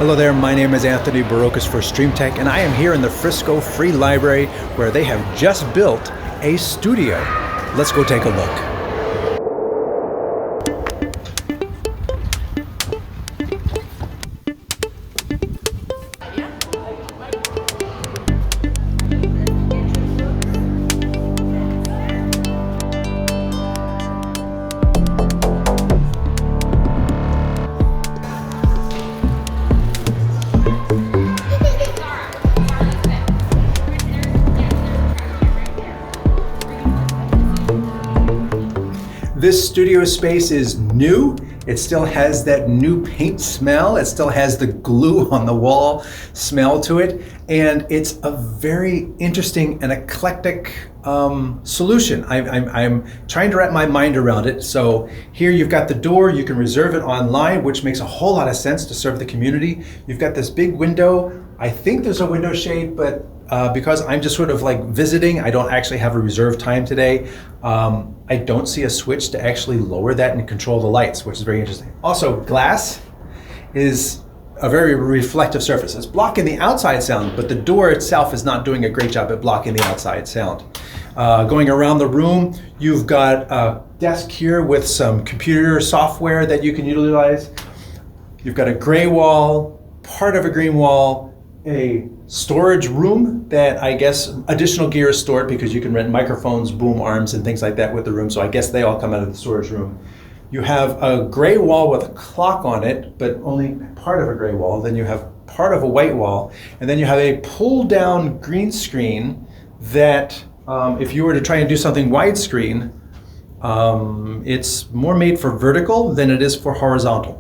Hello there, my name is Anthony Barocas for StreamTEK, and I am here in the Frisco Free Library where they have just built a studio. Let's go take a look. This studio space is new. It still has that new paint smell. It still has the glue on the wall smell to it. And it's a very interesting and eclectic solution. I'm trying to wrap my mind around it. So here you've got the door. You can reserve it online, which makes a whole lot of sense to serve the community. You've got this big window. I think there's a window shade, but because I'm just sort of like visiting, I don't actually have a reserved time today. I don't see a switch to actually lower that and control the lights, which is very interesting. Also, glass is a very reflective surface. It's blocking the outside sound, but the door itself is not doing a great job at blocking the outside sound. Going around the room, you've got a desk here with some computer software that you can utilize. You've got a gray wall, part of a green wall, a storage room that I guess additional gear is stored because you can rent microphones, boom arms, and things like that with the room. So I guess they all come out of the storage room. You have a gray wall with a clock on it, but only part of a gray wall. Then you have part of a white wall. And then you have a pull down green screen that if you were to try and do something widescreen, it's more made for vertical than it is for horizontal.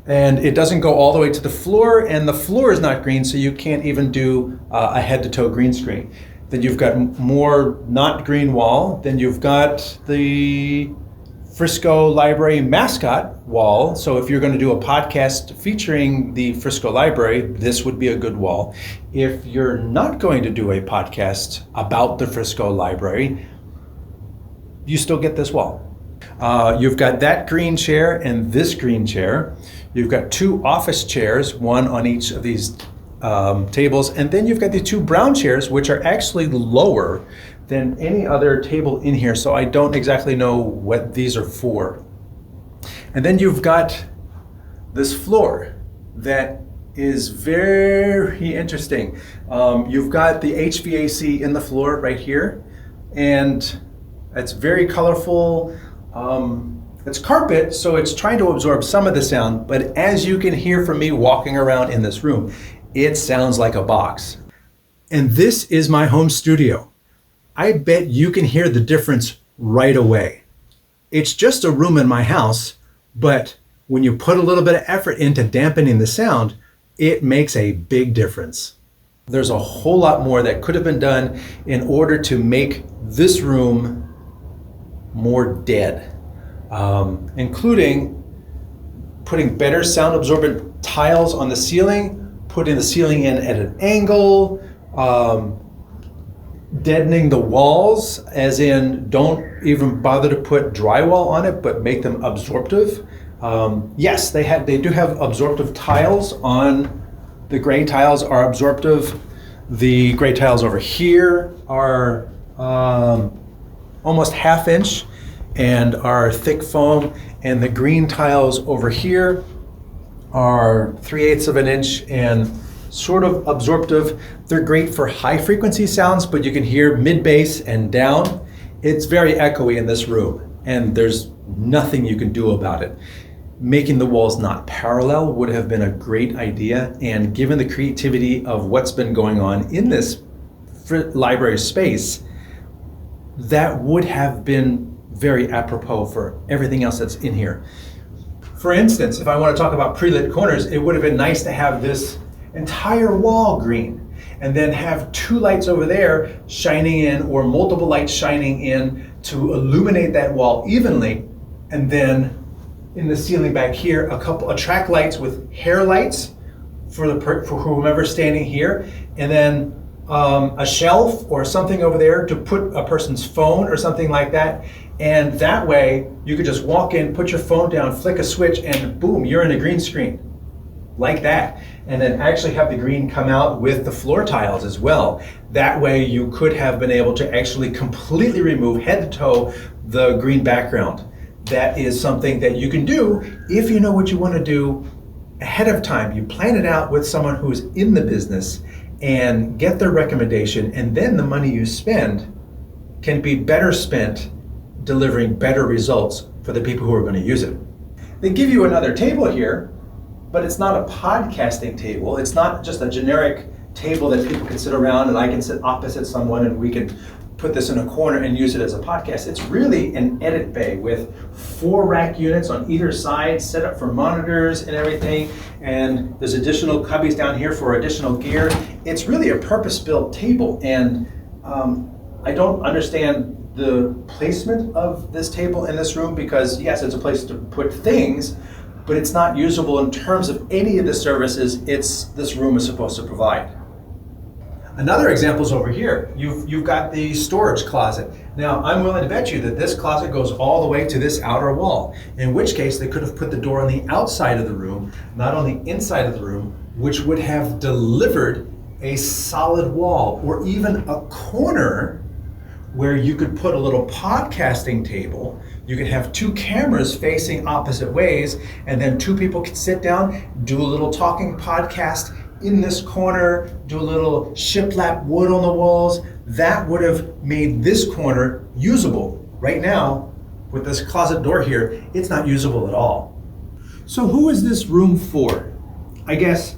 And it doesn't go all the way to the floor, and the floor is not green, so you can't even do a head-to-toe green screen. Then you've got more not green wall. Then you've got the Frisco Library mascot wall. So if you're going to do a podcast featuring the Frisco Library, this would be a good wall. If you're not going to do a podcast about the Frisco Library, you still get this wall. You've got that green chair and this green chair. You've got two office chairs, one on each of these tables, and then you've got the two brown chairs, which are actually lower than any other table in here, so I don't exactly know what these are for. And then you've got this floor that is very interesting. You've got the HVAC in the floor right here, and it's very colorful. It's carpet, so it's trying to absorb some of the sound, but as you can hear from me walking around in this room, it sounds like a box. And this is my home studio. I bet you can hear the difference right away. It's just a room in my house, but when you put a little bit of effort into dampening the sound, it makes a big difference. There's a whole lot more that could have been done in order to make this room more dead. Including putting better sound absorbent tiles on the ceiling, putting the ceiling in at an angle, deadening the walls, as in don't even bother to put drywall on it, but make them absorptive. Yes, they do have absorptive tiles on. The gray tiles are absorptive. The gray tiles over here are almost ½ inch and are thick foam, and the green tiles over here are 3/8 of an inch and sort of absorptive. They're great for high frequency sounds, but you can hear mid bass and down. It's very echoey in this room, and there's nothing you can do about it. Making the walls not parallel would have been a great idea, and given the creativity of what's been going on in this library space, that would have been very apropos for everything else that's in here. For instance, if I want to talk about pre-lit corners, it would have been nice to have this entire wall green and then have two lights over there shining in, or multiple lights shining in to illuminate that wall evenly, and then in the ceiling back here, a track lights with hair lights for whomever's standing here, and then a shelf or something over there to put a person's phone or something like that. And that way you could just walk in, put your phone down, flick a switch, and boom, you're in a green screen. like that, and then actually have the green come out with the floor tiles as well. That way you could have been able to actually completely remove head to toe the green background. That is something that you can do if you know what you want to do ahead of time. You plan it out with someone who's in the business and get their recommendation, and then the money you spend can be better spent delivering better results for the people who are going to use it. They give you another table here, but it's not a podcasting table. It's not just a generic table that people can sit around and I can sit opposite someone and we can put this in a corner and use it as a podcast. It's really an edit bay with 4 rack units on either side, set up for monitors and everything. And there's additional cubbies down here for additional gear. It's really a purpose-built table, and I don't understand the placement of this table in this room, because yes, it's a place to put things, but it's not usable in terms of any of the services this room is supposed to provide. Another example is over here. You've got the storage closet. Now, I'm willing to bet you that this closet goes all the way to this outer wall, in which case they could have put the door on the outside of the room, not on the inside of the room, which would have delivered a solid wall, or even a corner where you could put a little podcasting table. You could have 2 cameras facing opposite ways, and then 2 people could sit down, do a little talking podcast in this corner, do a little shiplap wood on the walls. That would have made this corner usable. Right now, with this closet door here, it's not usable at all. So who is this room for? I guess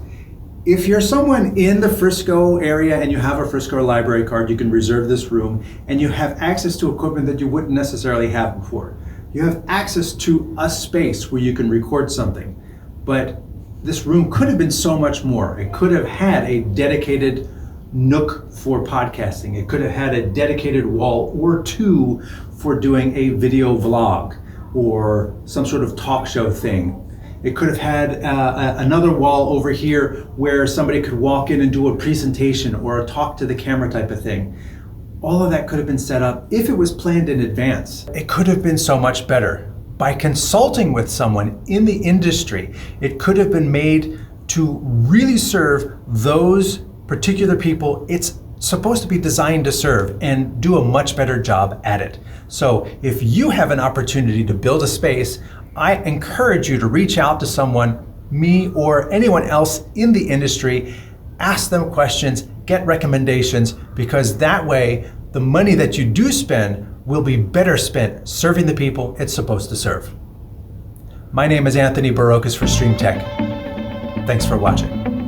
if you're someone in the Frisco area and you have a Frisco library card, you can reserve this room, and you have access to equipment that you wouldn't necessarily have before. You have access to a space where you can record something, but this room could have been so much more. It could have had a dedicated nook for podcasting. It could have had a dedicated wall or 2 for doing a video vlog or some sort of talk show thing. It could have had another wall over here where somebody could walk in and do a presentation or a talk to the camera type of thing. All of that could have been set up if it was planned in advance. It could have been so much better. By consulting with someone in the industry, it could have been made to really serve those particular people it's supposed to be designed to serve, and do a much better job at it. So if you have an opportunity to build a space, I encourage you to reach out to someone, me or anyone else in the industry, ask them questions, get recommendations, because that way the money that you do spend will be better spent serving the people it's supposed to serve. My name is Anthony Barocas for StreamTEK. Thanks for watching.